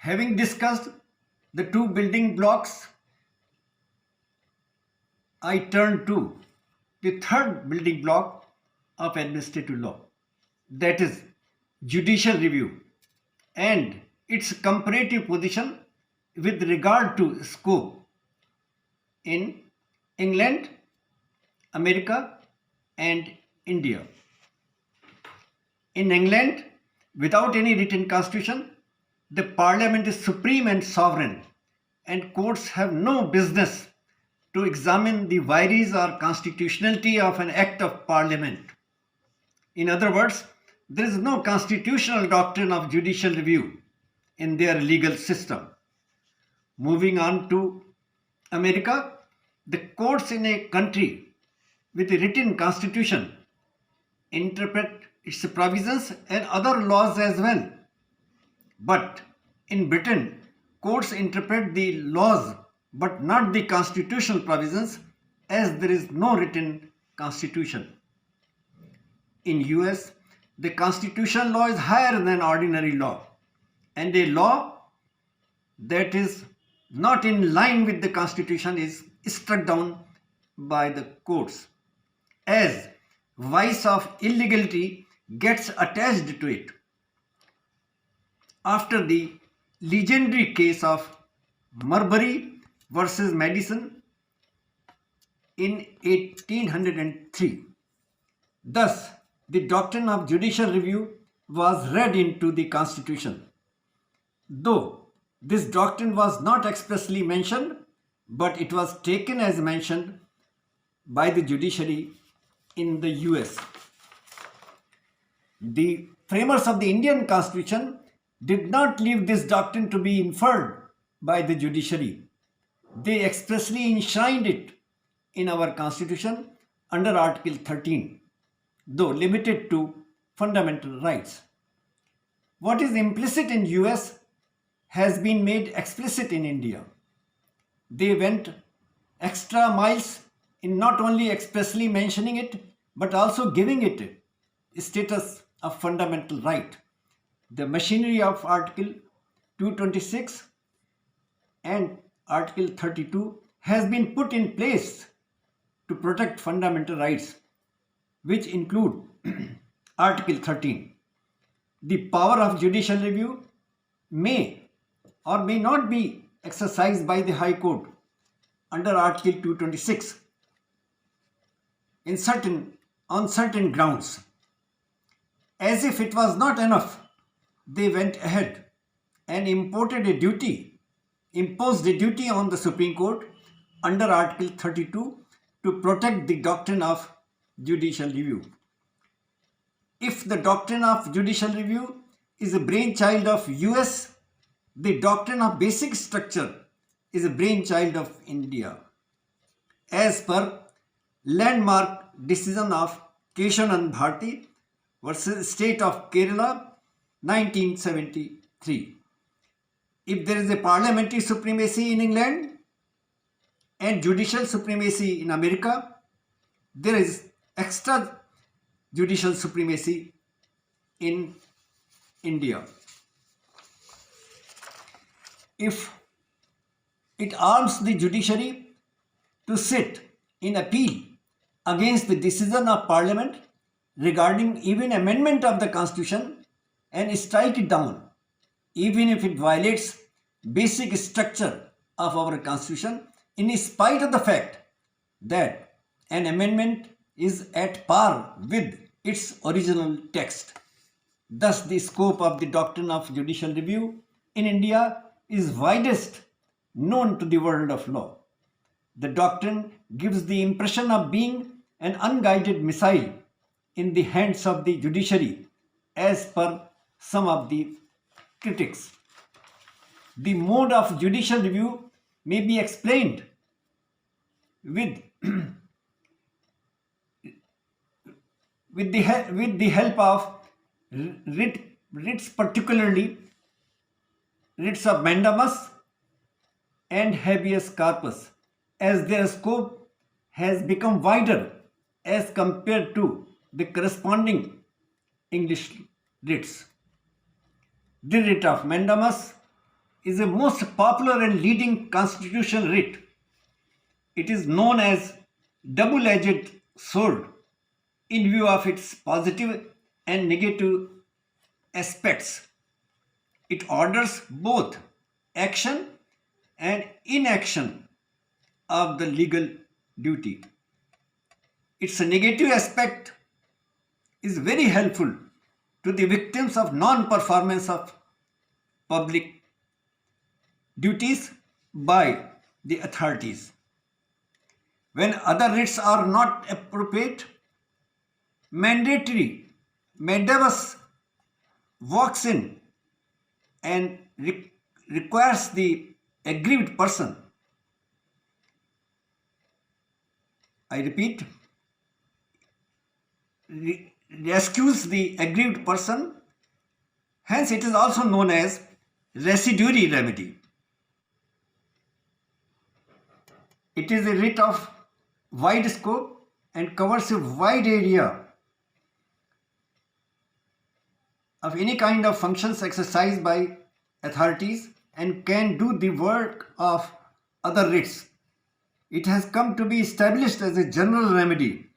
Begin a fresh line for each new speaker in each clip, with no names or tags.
Having discussed the two building blocks, I turn to the third building block of administrative law, that is judicial review and its comparative position with regard to scope in England, America, and India. In England, without any written constitution, the parliament is supreme and sovereign, and courts have no business to examine the vires or constitutionality of an act of parliament. In other words, there is no constitutional doctrine of judicial review in their legal system. Moving on to America, the courts in a country with a written constitution interpret its provisions and other laws as well. But in Britain, courts interpret the laws but not the constitutional provisions, as there is no written constitution. In US, the constitutional law is higher than ordinary law, and a law that is not in line with the constitution is struck down by the courts, as vice of illegality gets attached to it. After the legendary case of Marbury versus Madison in 1803, thus the doctrine of judicial review was read into the Constitution. Though this doctrine was not expressly mentioned, but it was taken as mentioned by the judiciary in the US. The framers of the Indian Constitution did not leave this doctrine to be inferred by the judiciary. They expressly enshrined it in our Constitution under Article 13, though limited to fundamental rights. What is implicit in US has been made explicit in India. They went extra miles in not only expressly mentioning it, but also giving it a status of fundamental right. The machinery of Article 226 and Article 32 has been put in place to protect fundamental rights, which include Article 13. The power of judicial review may or may not be exercised by the High Court under Article 226 on certain grounds. As if it was not enough, they went ahead and imposed a duty on the Supreme Court under Article 32 to protect the doctrine of judicial review. If the doctrine of judicial review is a brainchild of US, the doctrine of basic structure is a brainchild of India. As per landmark decision of Keshanand Bharti versus State of Kerala, 1973. If there is a parliamentary supremacy in England and judicial supremacy in America, there is extra judicial supremacy in India. If it arms the judiciary to sit in appeal against the decision of Parliament regarding even amendment of the Constitution and strike it down, even if it violates basic structure of our Constitution, in spite of the fact that an amendment is at par with its original text. Thus, the scope of the doctrine of judicial review in India is widest known to the world of law. The doctrine gives the impression of being an unguided missile in the hands of the judiciary, as per some of the critics. The mode of judicial review may be explained with the help of writs, particularly writs of mandamus and habeas corpus, as their scope has become wider as compared to the corresponding English writs. The writ of mandamus is a most popular and leading constitutional writ. It is known as double-edged sword in view of its positive and negative aspects. It orders both action and inaction of the legal duty. Its negative aspect is very helpful to the victims of non-performance of public duties by the authorities. When other writs are not appropriate, mandatory mandamus walks in and requires the aggrieved person, I repeat, rescues the aggrieved person. Hence, it is also known as residuary remedy. It is a writ of wide scope and covers a wide area of any kind of functions exercised by authorities and can do the work of other writs. It has come to be established as a general remedy.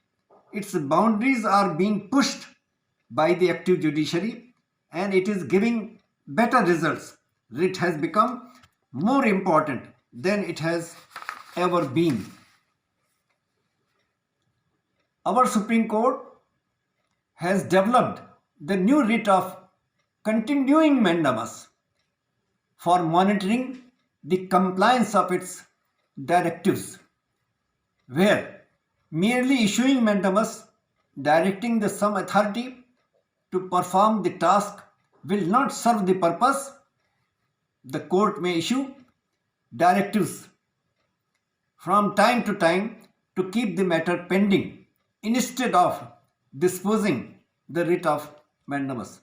Its boundaries are being pushed by the active judiciary and it is giving better results. Writ has become more important than it has ever been. Our Supreme Court has developed the new writ of continuing mandamus for monitoring the compliance of its directives, where merely issuing mandamus directing the some authority to perform the task will not serve the purpose. The court may issue directives from time to time to keep the matter pending instead of disposing the writ of mandamus.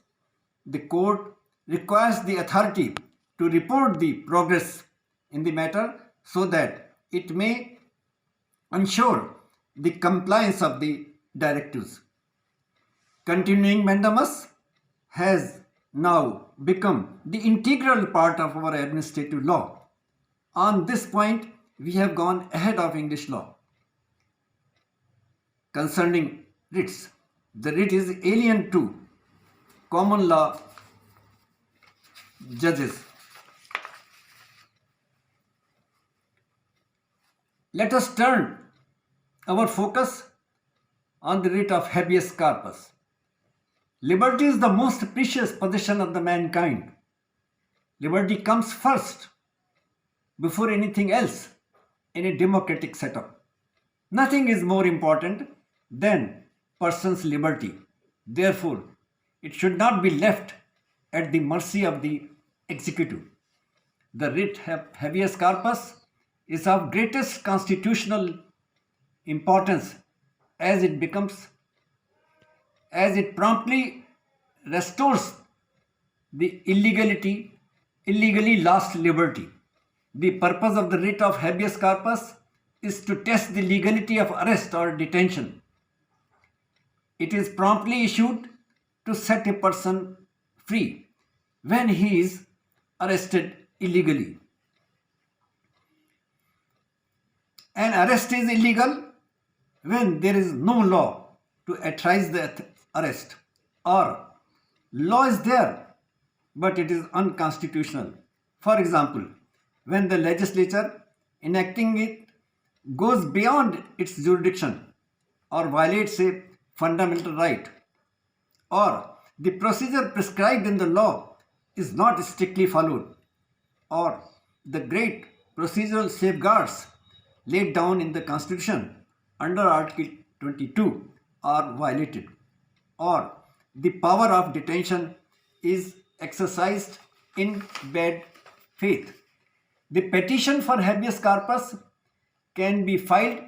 The court requires the authority to report the progress in the matter so that it may ensure the compliance of the directives. Continuing mandamus has now become the integral part of our administrative law. On this point, we have gone ahead of English law. Concerning writs, the writ is alien to common law judges. Let us turn our focus on the writ of habeas corpus. Liberty is the most precious possession of the mankind. Liberty comes first before anything else in a democratic setup. Nothing is more important than person's liberty. Therefore, it should not be left at the mercy of the executive. The writ habeas corpus is of greatest constitutional importance as it promptly restores the illegally lost liberty. The purpose of the writ of habeas corpus is to test the legality of arrest or detention. It is promptly issued to set a person free when he is arrested illegally. An arrest is illegal when there is no law to authorize the arrest, or law is there but it is unconstitutional. For example, when the legislature enacting it goes beyond its jurisdiction or violates a fundamental right, or the procedure prescribed in the law is not strictly followed, or the great procedural safeguards laid down in the Constitution under Article 22 are violated, or the power of detention is exercised in bad faith. The petition for habeas corpus can be filed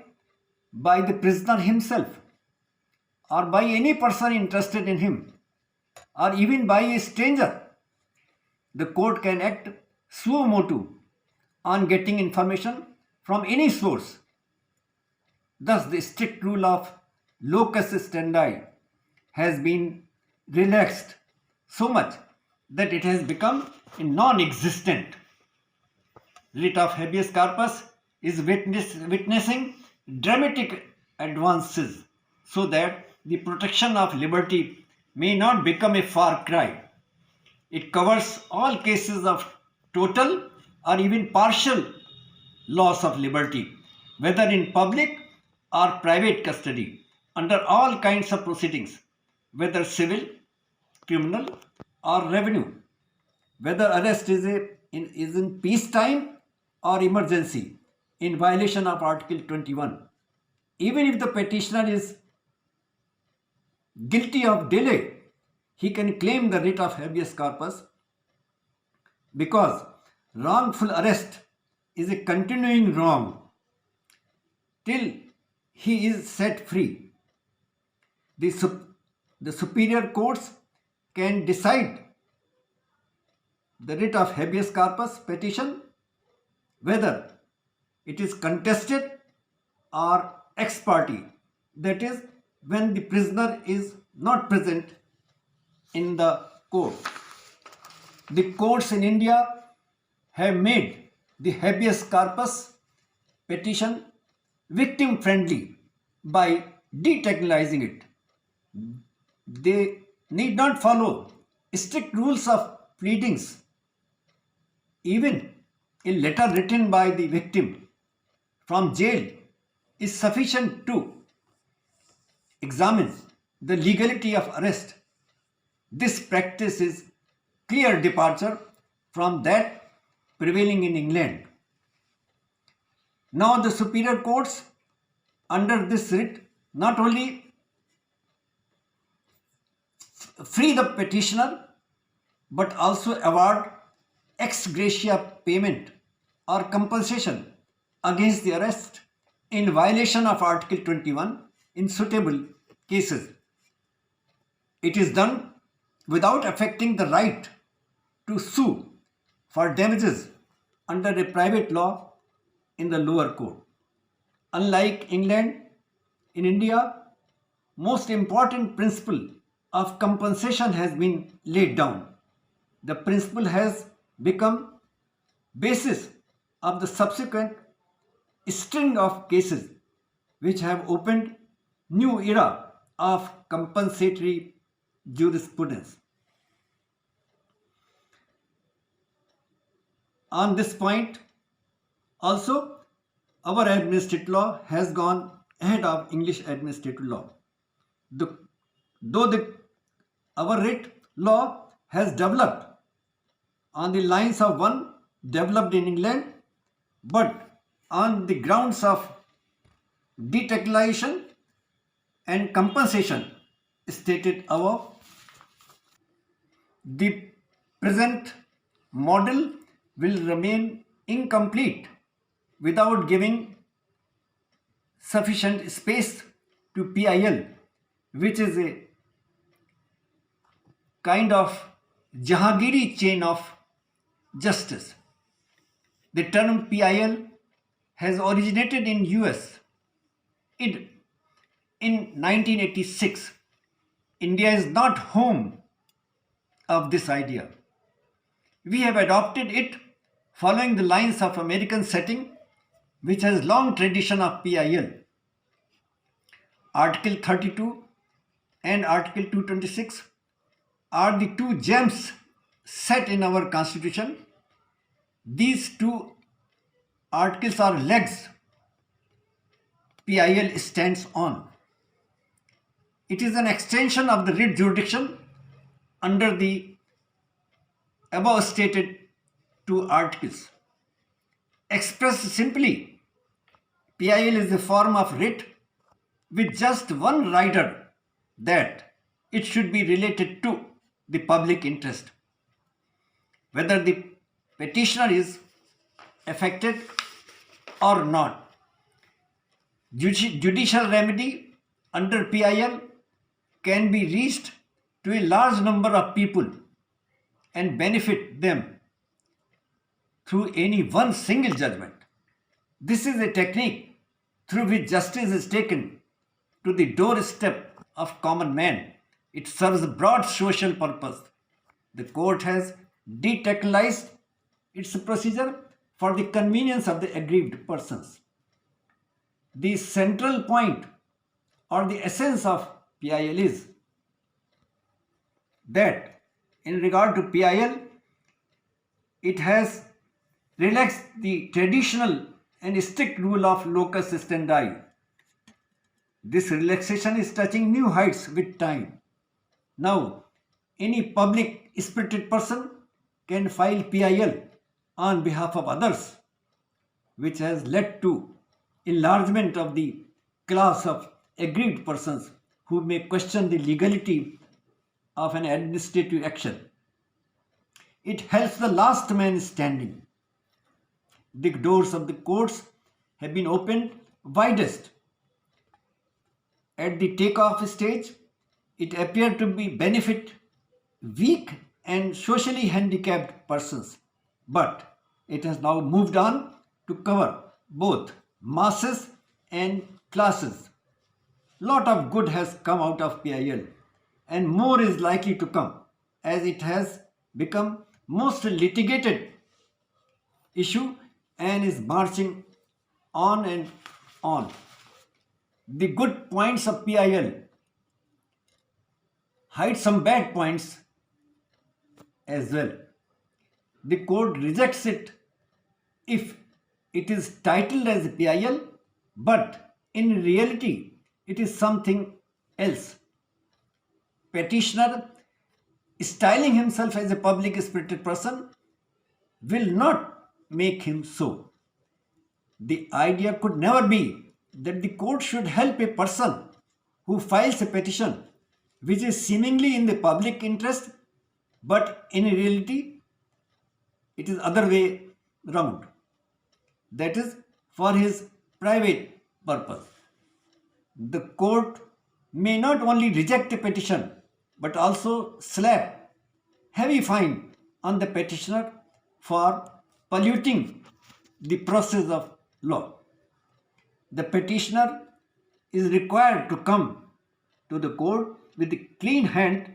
by the prisoner himself or by any person interested in him, or even by a stranger. The court can act suo motu on getting information from any source. Thus, the strict rule of locus standi has been relaxed so much that it has become non-existent. Writ of habeas corpus is witnessing dramatic advances so that the protection of liberty may not become a far cry. It covers all cases of total or even partial loss of liberty, whether in public or private custody, under all kinds of proceedings, whether civil, criminal, or revenue, whether arrest is in peacetime or emergency, in violation of Article 21. Even if the petitioner is guilty of delay, he can claim the writ of habeas corpus because wrongful arrest is a continuing wrong till he is set free. The superior courts can decide the writ of habeas corpus petition whether it is contested or ex parte, that is, when the prisoner is not present in the court. The courts in India have made the habeas corpus petition victim friendly by detechnizing it. They need not follow strict rules of pleadings. Even a letter written by the victim from jail is sufficient to examine the legality of arrest. This practice is clear departure from that prevailing in England. Now the superior courts under this writ not only free the petitioner but also award ex gratia payment or compensation against the arrest in violation of Article 21 in suitable cases. It is done without affecting the right to sue for damages under a private law in the lower court. Unlike England, in India, most important principle of compensation has been laid down. The principle has become basis of the subsequent string of cases which have opened new era of compensatory jurisprudence. On this point, also, our administrative law has gone ahead of English administrative law. Our writ law has developed on the lines of one developed in England, but on the grounds of detechnization and compensation stated above. The present model will remain incomplete without giving sufficient space to PIL, which is a kind of Jahangiri chain of justice. The term PIL has originated in US. In 1986, India is not home of this idea. We have adopted it following the lines of American setting, which has long tradition of PIL. Article 32 and Article 226 are the two gems set in our constitution. These two articles are legs PIL stands on. It is an extension of the writ jurisdiction under the above stated two articles. Expressed simply, PIL is a form of writ with just one rider, that it should be related to the public interest. Whether the petitioner is affected or not. Judicial remedy under PIL can be reached to a large number of people and benefit them through any one single judgment. This is a technique through which justice is taken to the doorstep of common man. It serves a broad social purpose. The court has detechnized its procedure for the convenience of the aggrieved persons. The central point or the essence of PIL is that in regard to PIL, it has relaxed the traditional and strict rule of locus standi. This relaxation is touching new heights with time. Now, any public spirited person can file PIL on behalf of others, which has led to enlargement of the class of aggrieved persons who may question the legality of an administrative action. It helps the last man standing. The doors of the courts have been opened widest. At the takeoff stage, it appeared to be benefit weak and socially handicapped persons, but it has now moved on to cover both masses and classes. Lot of good has come out of PIL and more is likely to come as it has become most litigated issue and is marching on and on. The good points of PIL hide some bad points as well. The court rejects it if it is titled as PIL, but in reality it is something else. Petitioner styling himself as a public spirited person will not make him so. The idea could never be that the court should help a person who files a petition which is seemingly in the public interest, but in reality it is other way round. That is for his private purpose. The court may not only reject a petition but also slap heavy fine on the petitioner for polluting the process of law. The petitioner is required to come to the court with a clean hand,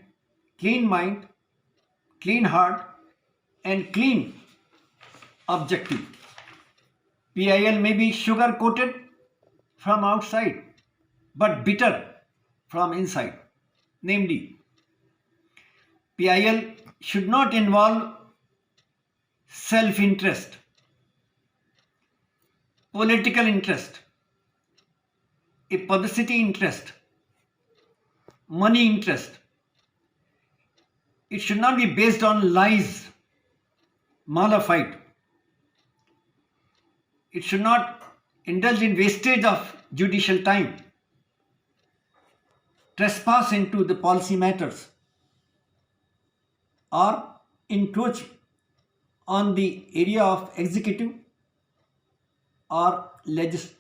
clean mind, clean heart, and clean objective. PIL may be sugar coated from outside but bitter from inside. Namely, PIL should not involve self-interest, political interest, a publicity interest, money interest. It should not be based on lies, malafide. It should not indulge in wastage of judicial time, trespass into the policy matters, or encroach on the area of executive or legislature,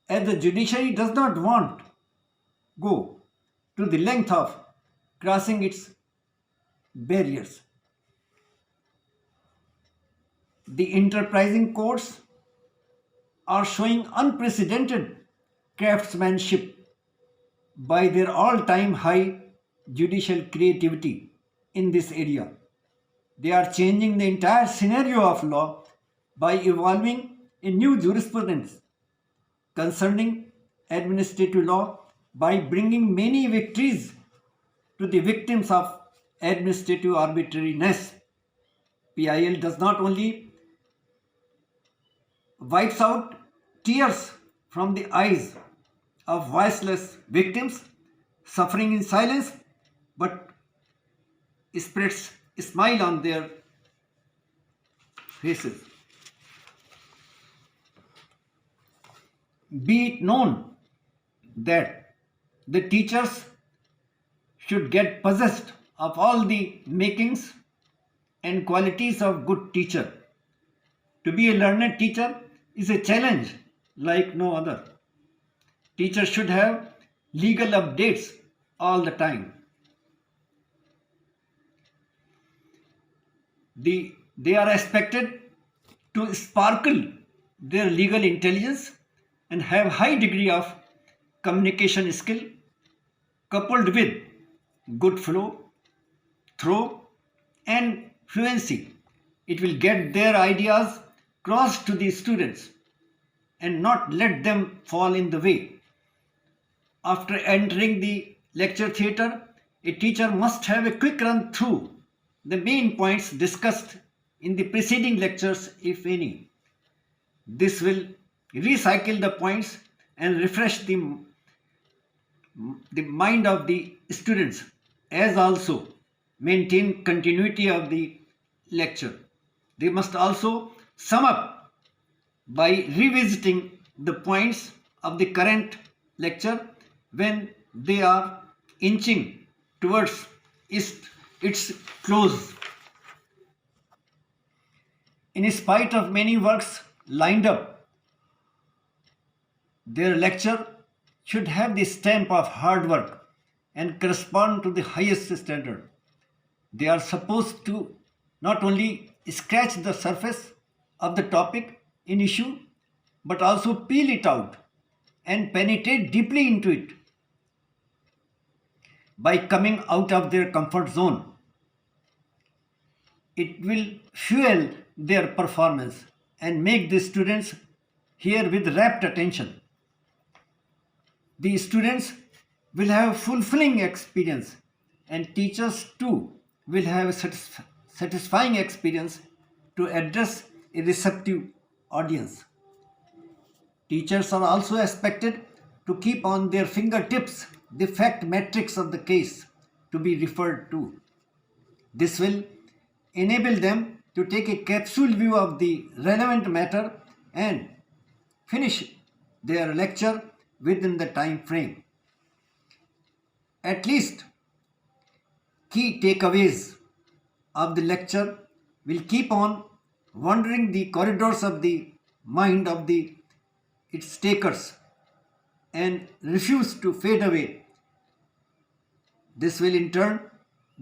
as the judiciary does not want go to the length of crossing its barriers. The enterprising courts are showing unprecedented craftsmanship by their all-time high judicial creativity in this area. They are changing the entire scenario of law by evolving a new jurisprudence concerning administrative law by bringing many victories to the victims of administrative arbitrariness. PIL does not only wipes out tears from the eyes of voiceless victims suffering in silence, but spreads a smile on their faces. Be it known that the teachers should get possessed of all the makings and qualities of good teacher. To be a learned teacher is a challenge like no other. Teachers should have legal updates all the time. They are expected to sparkle their legal intelligence and have high degree of communication skill coupled with good flow, throw and fluency It will get their ideas across to the students and not let them fall in the way. After entering the lecture theatre, a teacher must have a quick run through the main points discussed in the preceding lectures, if any. This will recycle the points and refresh the mind of the students, as also maintain continuity of the lecture. They must also sum up by revisiting the points of the current lecture when they are inching towards its close. In spite of many works lined up, their lecture should have the stamp of hard work and correspond to the highest standard. They are supposed to not only scratch the surface of the topic in issue, but also peel it out and penetrate deeply into it by coming out of their comfort zone. It will fuel their performance and make the students hear with rapt attention. The students will have fulfilling experience and teachers too will have a satisfying experience to address a receptive audience. Teachers are also expected to keep on their fingertips the fact matrix of the case to be referred to. This will enable them to take a capsule view of the relevant matter and finish their lecture within the time frame. At least key takeaways of the lecture will keep on wandering the corridors of the mind of its takers and refuse to fade away. This will in turn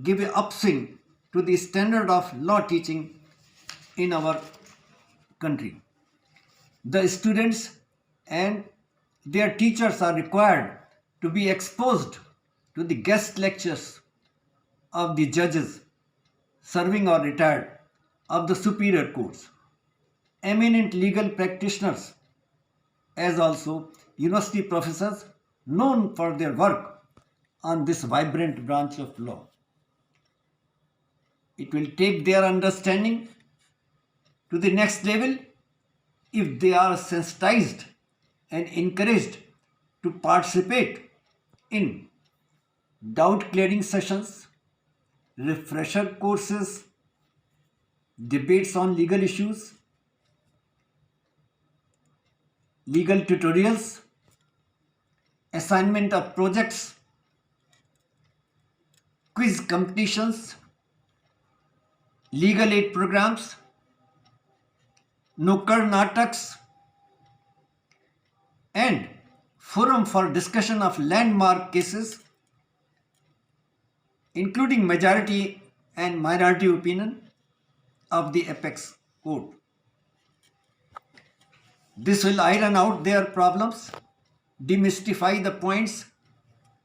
give an upswing to the standard of law teaching in our country. The students and their teachers are required to be exposed to the guest lectures of the judges, serving or retired, of the superior courts, eminent legal practitioners, as also university professors known for their work on this vibrant branch of law. It will take their understanding to the next level if they are sensitized and encouraged to participate in doubt clearing sessions, refresher courses, debates on legal issues, legal tutorials, assignment of projects, quiz competitions, legal aid programs, nukkad nataks, and forum for discussion of landmark cases, including majority and minority opinion of the apex court. This will iron out their problems, demystify the points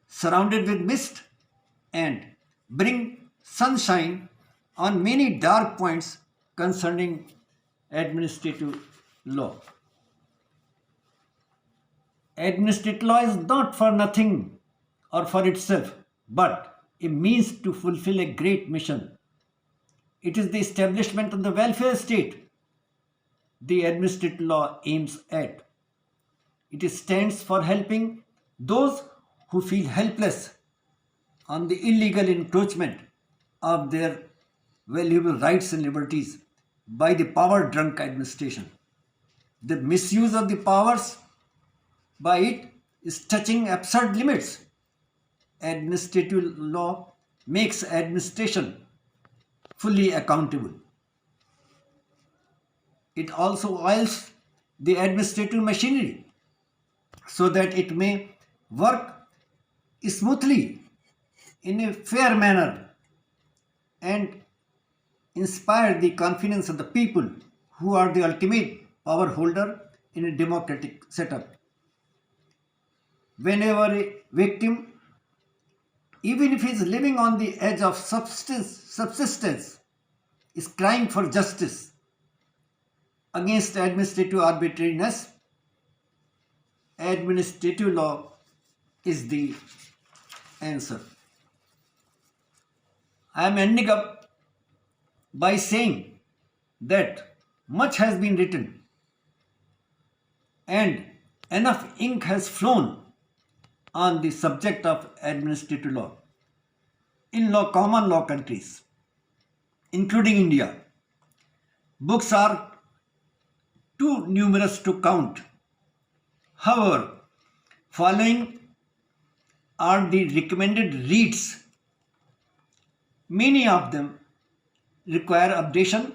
surrounded with mist, and bring sunshine on many dark points concerning administrative law. Administrative law is not for nothing or for itself, but a means to fulfill a great mission. It is the establishment of the welfare state the administrative law aims at. It stands for helping those who feel helpless on the illegal encroachment of their valuable rights and liberties by the power drunk administration. The misuse of the powers by it is touching absurd limits. Administrative law makes administration fully accountable. It also oils the administrative machinery so that it may work smoothly in a fair manner and inspire the confidence of the people who are the ultimate power holder in a democratic setup. Whenever a victim, even if he is living on the edge of subsistence, is crying for justice against administrative arbitrariness. Administrative law is the answer. I am ending up by saying that much has been written and enough ink has flown on the subject of administrative law in common law countries, including India. Books are too numerous to count. However, following are the recommended reads. Many of them require updation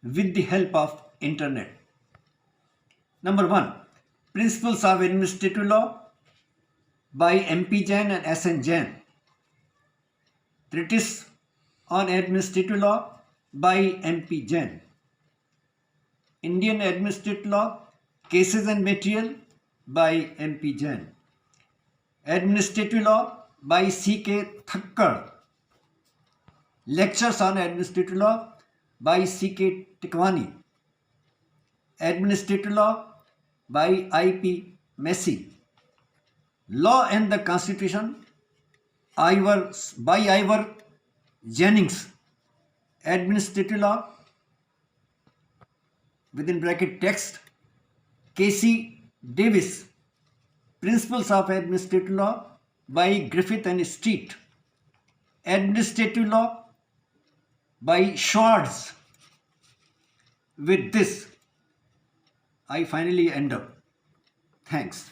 with the help of internet. Number 1, Principles of Administrative Law by M.P. Jain and S.N. Jain. Treatise on Administrative Law by M.P. Jain. Indian Administrative Law, Cases and Material by M.P. Jain. Administrative Law by C.K. Thakkar. Lectures on Administrative Law by C.K. Tikwani. Administrative Law by I.P. Massey. Law and the Constitution by Ivor Jennings. Administrative Law within bracket text K.C. Davis. Principles of Administrative Law by Griffith and Street. Administrative Law by Schwartz. With this, I finally end up. Thanks.